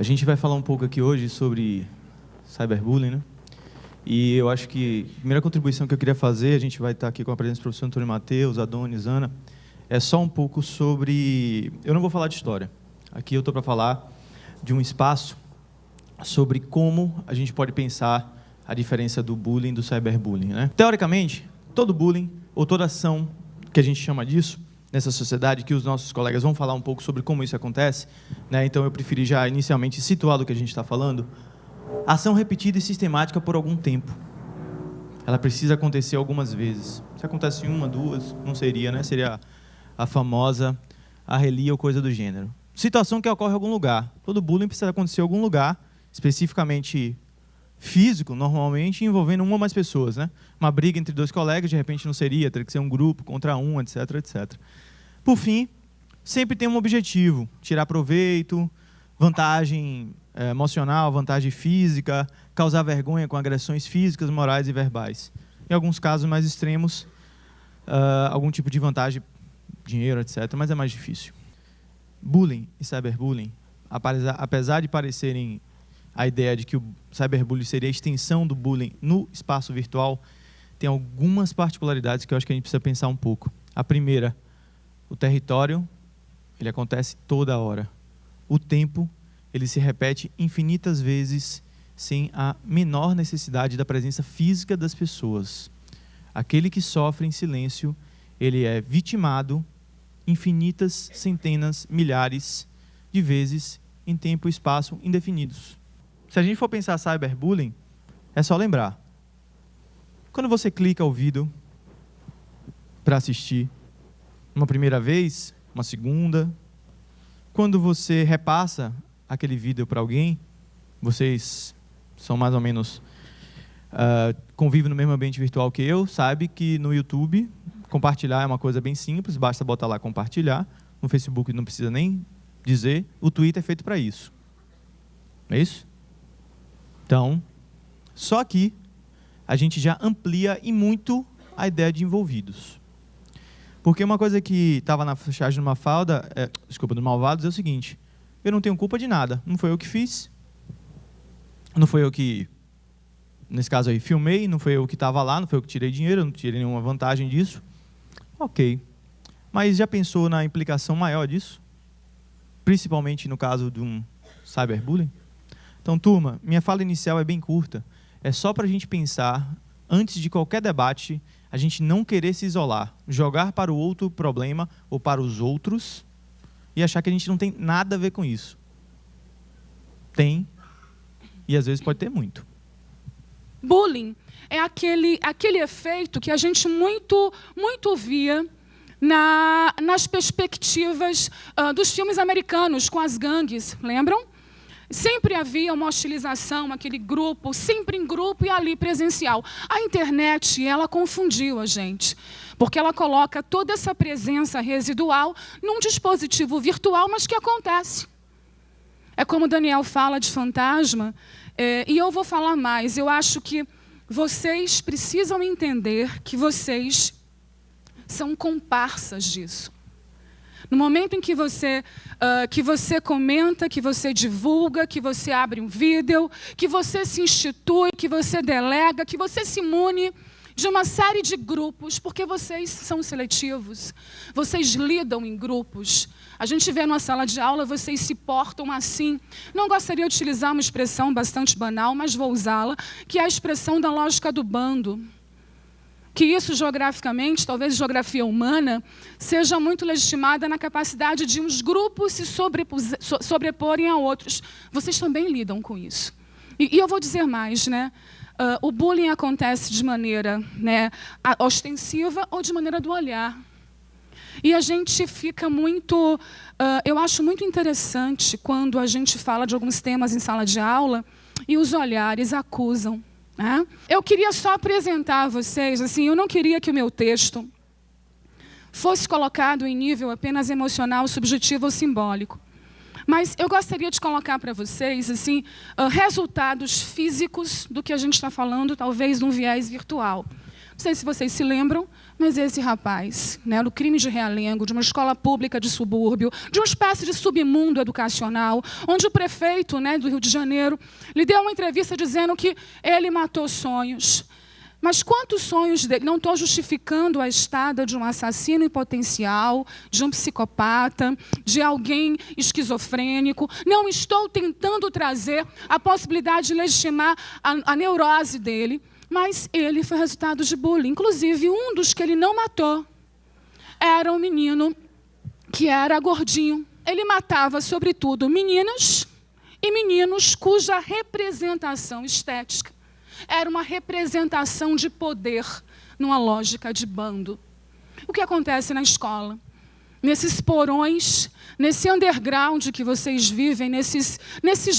A gente vai falar um pouco aqui hoje sobre cyberbullying, né? E eu acho que a primeira contribuição que eu queria fazer, a gente vai estar aqui com a presença do professor Antônio Matheus, Adonis, Ana, é só um pouco sobre... Eu não vou falar de história. Aqui eu estou para falar de um espaço sobre como a gente pode pensar a diferença do bullying e do cyberbullying, né? Teoricamente, todo bullying, ou toda ação que a gente chama disso, nessa sociedade, que os nossos colegas vão falar um pouco sobre como isso acontece, né? Então eu preferi já inicialmente situar do que a gente está falando. Ação repetida e sistemática por algum tempo. Ela precisa acontecer algumas vezes. Se acontece uma, duas, não seria, né? Seria a famosa arrelia ou coisa do gênero. Situação que ocorre em algum lugar. Todo bullying precisa acontecer em algum lugar, especificamente físico, normalmente, envolvendo uma ou mais pessoas, né? Uma briga entre dois colegas, de repente não seria, teria que ser um grupo contra um, etc, etc. Por fim, sempre tem um objetivo, tirar proveito, vantagem emocional, vantagem física, causar vergonha com agressões físicas, morais e verbais. Em alguns casos mais extremos, algum tipo de vantagem, dinheiro, etc., mas é mais difícil. Bullying e cyberbullying, apesar de parecerem a ideia de que o cyberbullying seria a extensão do bullying no espaço virtual, tem algumas particularidades que eu acho que a gente precisa pensar um pouco. A primeira, o território, ele acontece toda hora. O tempo, ele se repete infinitas vezes sem a menor necessidade da presença física das pessoas. Aquele que sofre em silêncio, ele é vitimado infinitas, centenas, milhares de vezes em tempo e espaço indefinidos. Se a gente for pensar cyberbullying, é só lembrar. Quando você clica o vídeo para assistir uma primeira vez, uma segunda, quando você repassa aquele vídeo para alguém, vocês são mais ou menos convivem no mesmo ambiente virtual que eu, sabe que no YouTube compartilhar é uma coisa bem simples, basta botar lá compartilhar. No Facebook não precisa nem dizer. O Twitter é feito para isso. Não é isso? Então, só aqui a gente já amplia e muito a ideia de envolvidos. Porque uma coisa que estava na charge do Mafalda, dos Malvados, é o seguinte: eu não tenho culpa de nada. Não foi eu que fiz. Não foi eu que, nesse caso aí, filmei. Não foi eu que estava lá. Não foi eu que tirei dinheiro. Eu não tirei nenhuma vantagem disso. Ok. Mas já pensou na implicação maior disso? Principalmente no caso de um cyberbullying? Então, turma, minha fala inicial é bem curta. É só para a gente pensar, antes de qualquer debate, a gente não querer se isolar, jogar para o outro problema ou para os outros e achar que a gente não tem nada a ver com isso. Tem, e às vezes pode ter muito. Bullying é aquele efeito que a gente muito via nas perspectivas dos filmes americanos com as gangues, lembram? Sempre havia uma hostilização, aquele grupo, sempre em grupo e ali presencial. A internet, ela confundiu a gente, porque ela coloca toda essa presença residual num dispositivo virtual, mas que acontece. É como o Daniel fala de fantasma, e eu vou falar mais. Eu acho que vocês precisam entender que vocês são comparsas disso. No momento em que você comenta, que você divulga, que você abre um vídeo, que você se institui, que você delega, que você se imune de uma série de grupos, porque vocês são seletivos, vocês lidam em grupos. A gente vê numa sala de aula, vocês se portam assim. Não gostaria de utilizar uma expressão bastante banal, mas vou usá-la, que é a expressão da lógica do bando. Que isso, geograficamente, talvez geografia humana, seja muito legitimada na capacidade de uns grupos se sobreporem a outros. Vocês também lidam com isso. E eu vou dizer mais, né? O bullying acontece de maneira, né, ostensiva ou de maneira do olhar. E a gente fica muito... eu acho muito interessante quando a gente fala de alguns temas em sala de aula e os olhares acusam. Eu queria só apresentar a vocês, assim, eu não queria que o meu texto fosse colocado em nível apenas emocional, subjetivo ou simbólico. Mas eu gostaria de colocar para vocês assim, resultados físicos do que a gente está falando, talvez num viés virtual. sei se vocês se lembram, mas esse rapaz, né, do crime de realengo, de uma escola pública de subúrbio, de uma espécie de submundo educacional, onde o prefeito, né, do Rio de Janeiro lhe deu uma entrevista dizendo que ele matou sonhos. Mas quantos sonhos dele? Não estou justificando a estada de um assassino em potencial, de um psicopata, de alguém esquizofrênico. Não estou tentando trazer a possibilidade de legitimar a neurose dele, mas ele foi resultado de bullying. Inclusive, um dos que ele não matou era um menino que era gordinho. Ele matava, sobretudo, meninas e meninos cuja representação estética era uma representação de poder numa lógica de bando. O que acontece na escola? Nesses porões, nesse underground que vocês vivem, nesses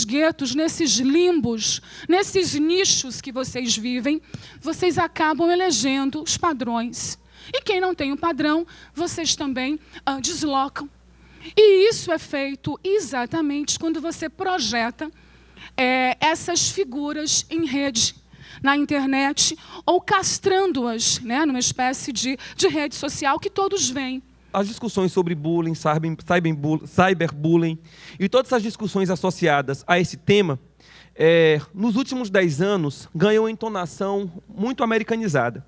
guetos, nesses limbos, nesses nichos que vocês vivem, vocês acabam elegendo os padrões. E quem não tem o padrão, vocês também deslocam. E isso é feito exatamente quando você projeta essas figuras em rede, na internet, ou castrando-as, né, numa espécie de rede social que todos veem. As discussões sobre bullying, cyberbullying e todas as discussões associadas a esse tema, nos últimos 10 anos, ganham entonação muito americanizada.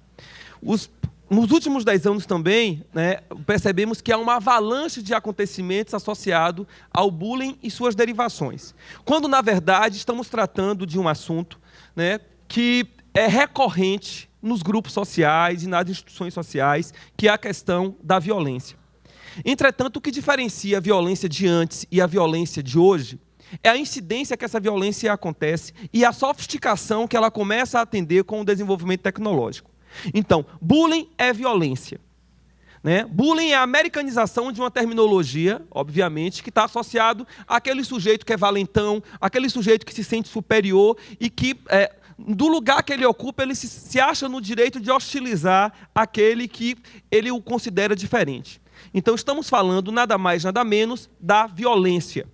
Nos últimos 10 anos também, né, percebemos que há uma avalanche de acontecimentos associados ao bullying e suas derivações. Quando, na verdade, estamos tratando de um assunto, né, que é recorrente nos grupos sociais e nas instituições sociais, que é a questão da violência. Entretanto, o que diferencia a violência de antes e a violência de hoje é a incidência que essa violência acontece e a sofisticação que ela começa a atender com o desenvolvimento tecnológico. Então, bullying é violência, né? Bullying é a americanização de uma terminologia, obviamente, que está associado àquele sujeito que é valentão, aquele sujeito que se sente superior e que, do lugar que ele ocupa, ele se acha no direito de hostilizar aquele que ele o considera diferente. Então, estamos falando nada mais, nada menos da violência.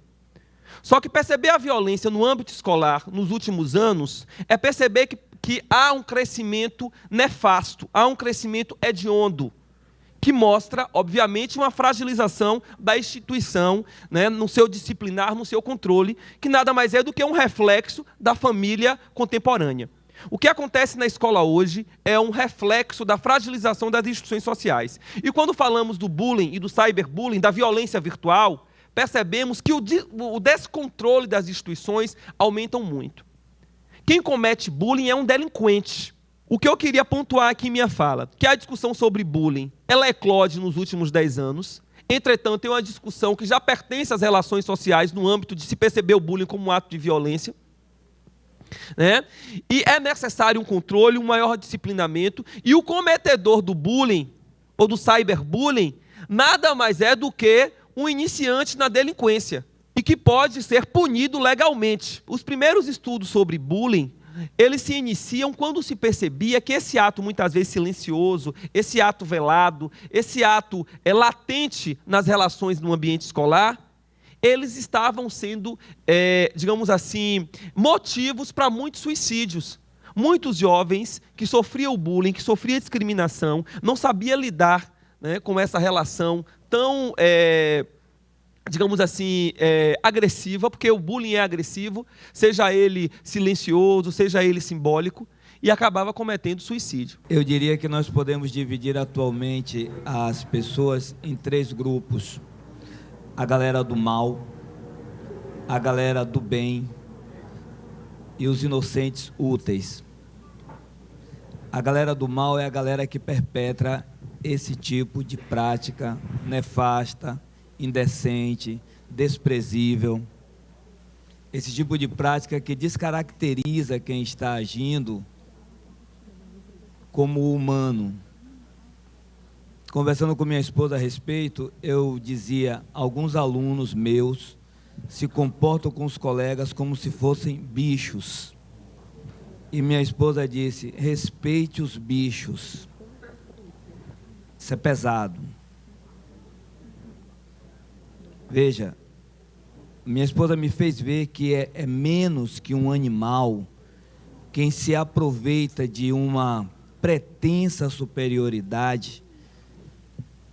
Só que perceber a violência no âmbito escolar nos últimos anos é perceber que há um crescimento nefasto, há um crescimento hediondo, que mostra, obviamente, uma fragilização da instituição, né, no seu disciplinar, no seu controle, que nada mais é do que um reflexo da família contemporânea. O que acontece na escola hoje é um reflexo da fragilização das instituições sociais. E quando falamos do bullying e do cyberbullying, da violência virtual, percebemos que o descontrole das instituições aumentam muito. Quem comete bullying é um delinquente. O que eu queria pontuar aqui em minha fala, que a discussão sobre bullying, ela eclode nos últimos 10 anos. Entretanto, é uma discussão que já pertence às relações sociais no âmbito de se perceber o bullying como um ato de violência, né? E é necessário um controle, um maior disciplinamento, e o cometedor do bullying, ou do cyberbullying, nada mais é do que um iniciante na delinquência, e que pode ser punido legalmente. Os primeiros estudos sobre bullying, eles se iniciam quando se percebia que esse ato, muitas vezes silencioso, esse ato velado, esse ato latente nas relações no ambiente escolar, eles estavam sendo, digamos assim, motivos para muitos suicídios. Muitos jovens que sofriam bullying, que sofriam discriminação, não sabiam lidar, né, com essa relação tão, digamos assim, agressiva, porque o bullying é agressivo, seja ele silencioso, seja ele simbólico, e acabava cometendo suicídio. Eu diria que nós podemos dividir atualmente as pessoas em 3 grupos. A galera do mal, a galera do bem e os inocentes úteis. A galera do mal é a galera que perpetra esse tipo de prática nefasta, indecente, desprezível. Esse tipo de prática que descaracteriza quem está agindo como humano. Conversando com minha esposa a respeito, eu dizia, alguns alunos meus se comportam com os colegas como se fossem bichos. E minha esposa disse, respeite os bichos. Isso é pesado. Veja, minha esposa me fez ver que é menos que um animal quem se aproveita de uma pretensa superioridade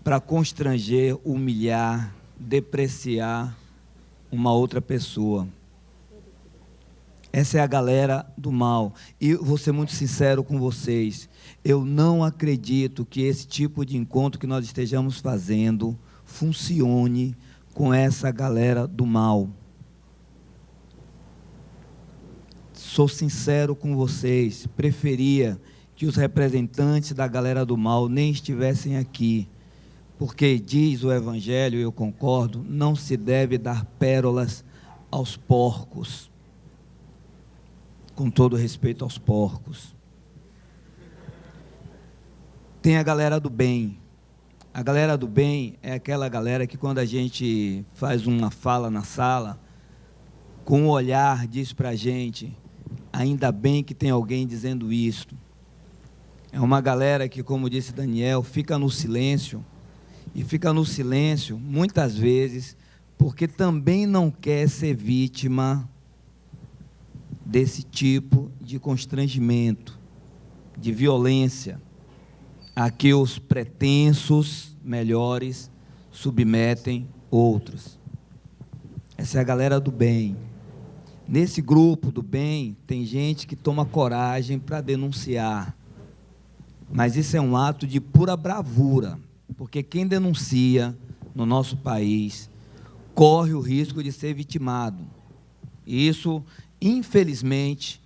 para constranger, humilhar, depreciar uma outra pessoa. Essa é a galera do mal. E vou ser muito sincero com vocês, eu não acredito que esse tipo de encontro que nós estejamos fazendo funcione com essa galera do mal. Sou sincero com vocês, preferia que os representantes da galera do mal nem estivessem aqui, porque diz o Evangelho, e eu concordo, não se deve dar pérolas aos porcos, com todo respeito aos porcos. Tem a galera do bem. A galera do bem é aquela galera que quando a gente faz uma fala na sala, com um olhar diz para a gente, ainda bem que tem alguém dizendo isto. É uma galera que, como disse Daniel, fica no silêncio, e fica no silêncio, muitas vezes, porque também não quer ser vítima desse tipo de constrangimento, de violência, a que os pretensos melhores submetem outros. Essa é a galera do bem. Nesse grupo do bem, tem gente que toma coragem para denunciar, mas isso é um ato de pura bravura, porque quem denuncia no nosso país corre o risco de ser vitimado. E isso, infelizmente,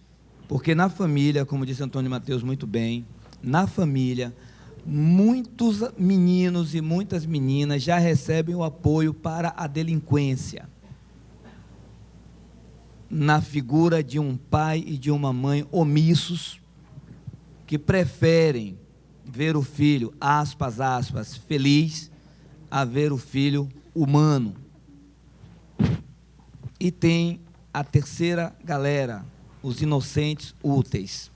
porque na família, como disse Antônio Mateus muito bem, na família, muitos meninos e muitas meninas já recebem o apoio para a delinquência, na figura de um pai e de uma mãe omissos, que preferem ver o filho, aspas, aspas, feliz, a ver o filho humano. E tem a terceira galera, os inocentes úteis.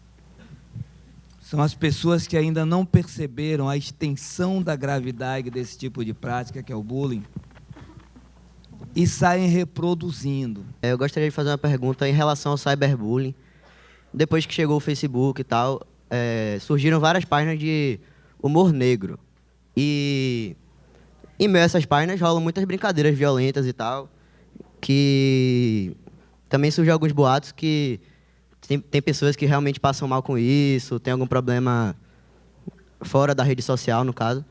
São as pessoas que ainda não perceberam a extensão da gravidade desse tipo de prática, que é o bullying, e saem reproduzindo. Eu gostaria de fazer uma pergunta em relação ao cyberbullying. Depois que chegou o Facebook e tal, surgiram várias páginas de humor negro. E em meio a essas páginas rolam muitas brincadeiras violentas e tal, que também surgem alguns boatos que tem pessoas que realmente passam mal com isso, tem algum problema fora da rede social, no caso.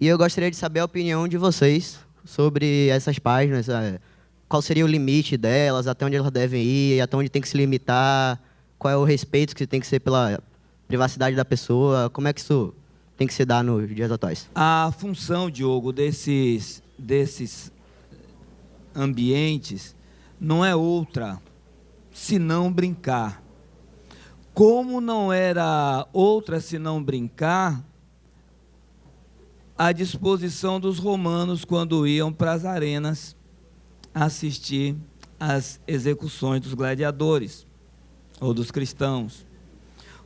E eu gostaria de saber a opinião de vocês sobre essas páginas, qual seria o limite delas, até onde elas devem ir, até onde tem que se limitar, qual é o respeito que tem que ser pela privacidade da pessoa, como é que isso tem que se dar nos dias atuais? A função, Diogo, desses ambientes não é outra senão brincar. Como não era outra senão brincar, à disposição dos romanos quando iam para as arenas assistir às execuções dos gladiadores ou dos cristãos.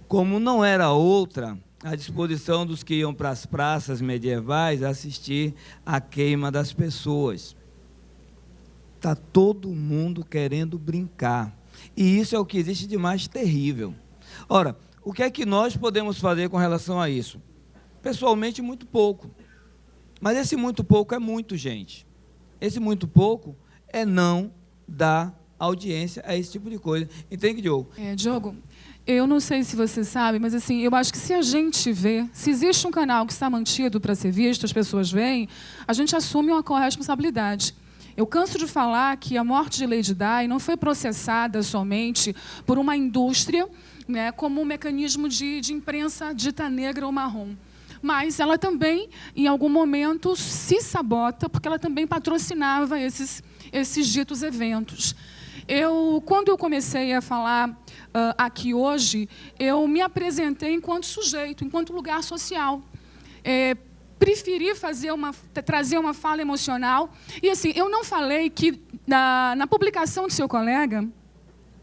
Como não era outra, à disposição dos que iam para as praças medievais assistir à queima das pessoas. Está todo mundo querendo brincar. E isso é o que existe de mais terrível. Ora, o que é que nós podemos fazer com relação a isso? Pessoalmente, muito pouco. Mas esse muito pouco é muito, gente. Esse muito pouco é não dar audiência a esse tipo de coisa. Entende, Diogo? Diogo, eu não sei se você sabe, mas assim, eu acho que se a gente vê, se existe um canal que está mantido para ser visto, as pessoas veem, a gente assume uma corresponsabilidade. Eu canso de falar que a morte de Lady Di não foi processada somente por uma indústria, né, como um mecanismo de imprensa dita negra ou marrom. Mas ela também, em algum momento, se sabota, porque ela também patrocinava esses ditos eventos. Quando eu comecei a falar aqui hoje, eu me apresentei enquanto sujeito, enquanto lugar social. Preferi trazer uma fala emocional. E assim, eu não falei que na publicação do seu colega,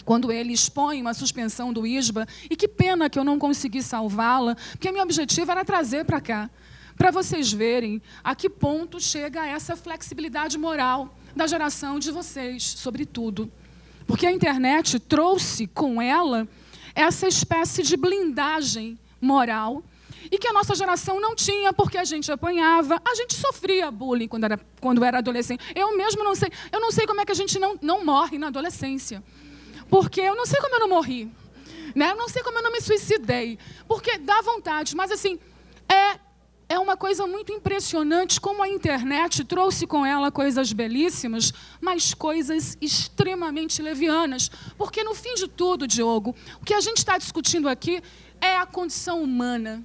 quando ele expõe uma suspensão do ISBA, e que pena que eu não consegui salvá-la, porque meu objetivo era trazer para cá, para vocês verem a que ponto chega essa flexibilidade moral da geração de vocês, sobretudo. Porque a internet trouxe com ela essa espécie de blindagem moral, e que a nossa geração não tinha, porque a gente apanhava, a gente sofria bullying quando era adolescente. Eu mesmo não sei como é que a gente não morre na adolescência. Porque eu não sei como eu não morri. Né? Eu não sei como eu não me suicidei. Porque dá vontade, mas assim, é uma coisa muito impressionante como a internet trouxe com ela coisas belíssimas, mas coisas extremamente levianas. Porque no fim de tudo, Diogo, o que a gente está discutindo aqui é a condição humana.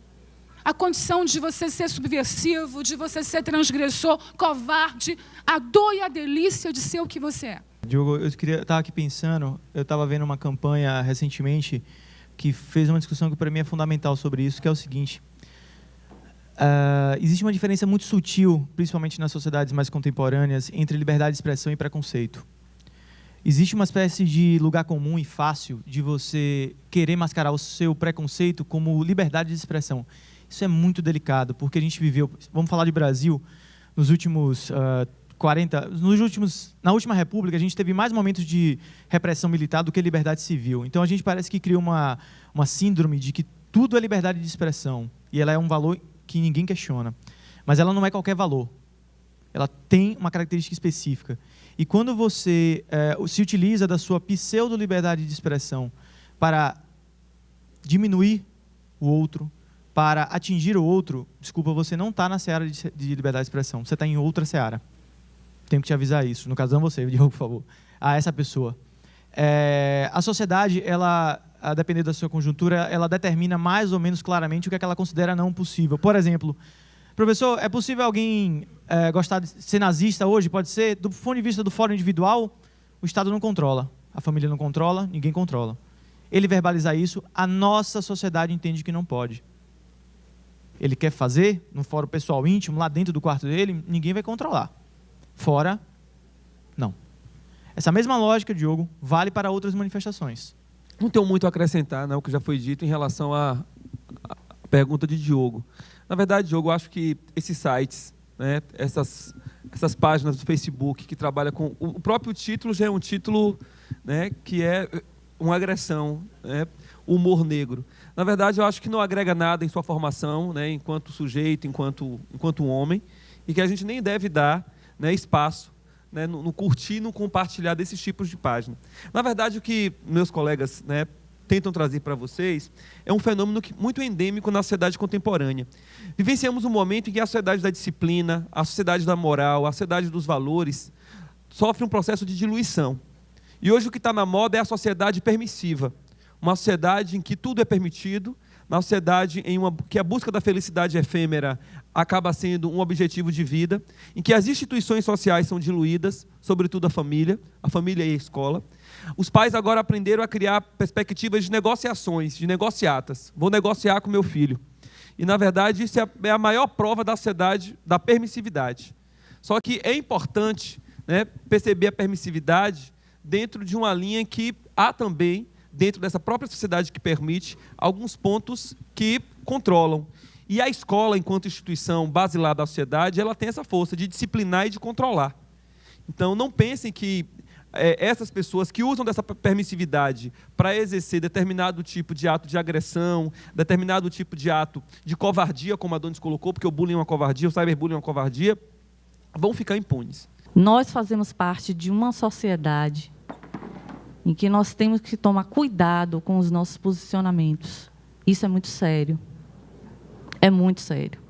A condição de você ser subversivo, de você ser transgressor, covarde, a dor e a delícia de ser o que você é. Diogo, eu estava aqui pensando, eu estava vendo uma campanha recentemente que fez uma discussão que para mim é fundamental sobre isso, que é o seguinte: existe uma diferença muito sutil, principalmente nas sociedades mais contemporâneas, entre liberdade de expressão e preconceito. Existe uma espécie de lugar comum e fácil de você querer mascarar o seu preconceito como liberdade de expressão. Isso é muito delicado, porque a gente viveu, vamos falar de Brasil, nos últimos na última república, a gente teve mais momentos de repressão militar do que liberdade civil. Então a gente parece que criou uma síndrome de que tudo é liberdade de expressão, e ela é um valor que ninguém questiona. Mas ela não é qualquer valor. Ela tem uma característica específica. E quando você se utiliza da sua pseudo-liberdade de expressão para diminuir o outro, para atingir o outro, desculpa, você não está na seara de liberdade de expressão, você está em outra seara. Tenho que te avisar isso. No caso, não você, Diogo, por favor. A essa pessoa. A sociedade, ela, a depender da sua conjuntura, ela determina mais ou menos claramente o que ela considera não possível. Por exemplo, professor, é possível alguém gostar de ser nazista hoje? Pode ser? Do ponto de vista do fórum individual, o Estado não controla. A família não controla, ninguém controla. Ele verbalizar isso, a nossa sociedade entende que não pode. Ele quer fazer, no fórum pessoal íntimo, lá dentro do quarto dele, ninguém vai controlar. Fora, não. Essa mesma lógica, Diogo, vale para outras manifestações. Não tenho muito a acrescentar, né, o que já foi dito em relação à pergunta de Diogo. Na verdade, Diogo, eu acho que esses sites, né, essas páginas do Facebook que trabalham com... O próprio título já é um título, né, que é uma agressão, né, humor negro. Na verdade, eu acho que não agrega nada em sua formação, né, enquanto sujeito, enquanto homem, e que a gente nem deve dar, né, espaço, né, no curtir, no compartilhar desses tipos de página. Na verdade, o que meus colegas, né, tentam trazer para vocês é um fenômeno muito endêmico na sociedade contemporânea. Vivenciamos um momento em que a sociedade da disciplina, a sociedade da moral, a sociedade dos valores sofre um processo de diluição. E hoje o que está na moda é a sociedade permissiva. Uma sociedade em que tudo é permitido, uma sociedade que a busca da felicidade efêmera acaba sendo um objetivo de vida, em que as instituições sociais são diluídas, sobretudo a família e a escola. Os pais agora aprenderam a criar perspectivas de negociações, de negociatas. Vou negociar com meu filho. E, na verdade, isso é a maior prova da sociedade, da permissividade. Só que é importante, né, perceber a permissividade dentro de uma linha que há também, dentro dessa própria sociedade que permite, alguns pontos que controlam. E a escola, enquanto instituição basilar da sociedade, ela tem essa força de disciplinar e de controlar. Então, não pensem que essas pessoas que usam dessa permissividade para exercer determinado tipo de ato de agressão, determinado tipo de ato de covardia, como a Adonis colocou, porque o bullying é uma covardia, o cyberbullying é uma covardia, vão ficar impunes. Nós fazemos parte de uma sociedade em que nós temos que tomar cuidado com os nossos posicionamentos. Isso é muito sério. É muito sério.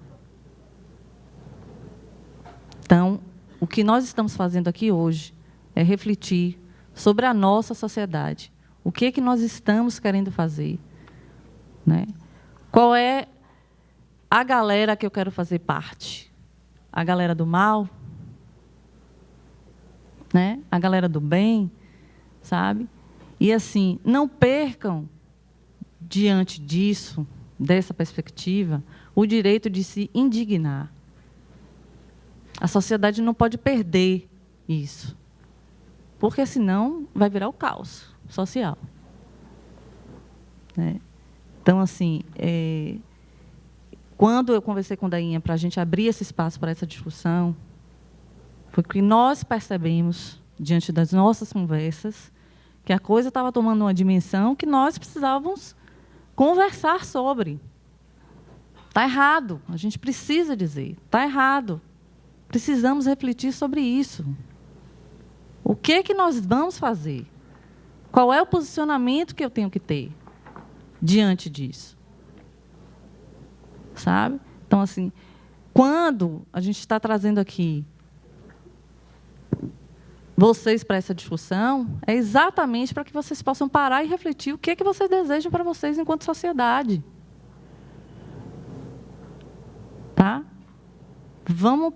Então, o que nós estamos fazendo aqui hoje é refletir sobre a nossa sociedade. O que é que nós estamos querendo fazer? Né? Qual é a galera que eu quero fazer parte? A galera do mal? Né? A galera do bem? Sabe? E assim, não percam, diante disso, dessa perspectiva, o direito de se indignar. A sociedade não pode perder isso, porque senão vai virar o caos social. Né? Então, assim, quando eu conversei com a Dainha para a gente abrir esse espaço para essa discussão, foi que nós percebemos, diante das nossas conversas, que a coisa estava tomando uma dimensão que nós precisávamos conversar sobre. Está errado. A gente precisa dizer. Está errado. Precisamos refletir sobre isso. O que nós vamos fazer? Qual é o posicionamento que eu tenho que ter diante disso? Sabe? Então, assim, quando a gente está trazendo aqui vocês para essa discussão, é exatamente para que vocês possam parar e refletir o que vocês desejam para vocês enquanto sociedade. Tá? Vamos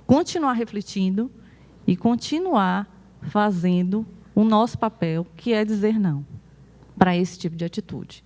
continuar refletindo e continuar fazendo o nosso papel, que é dizer não para esse tipo de atitude.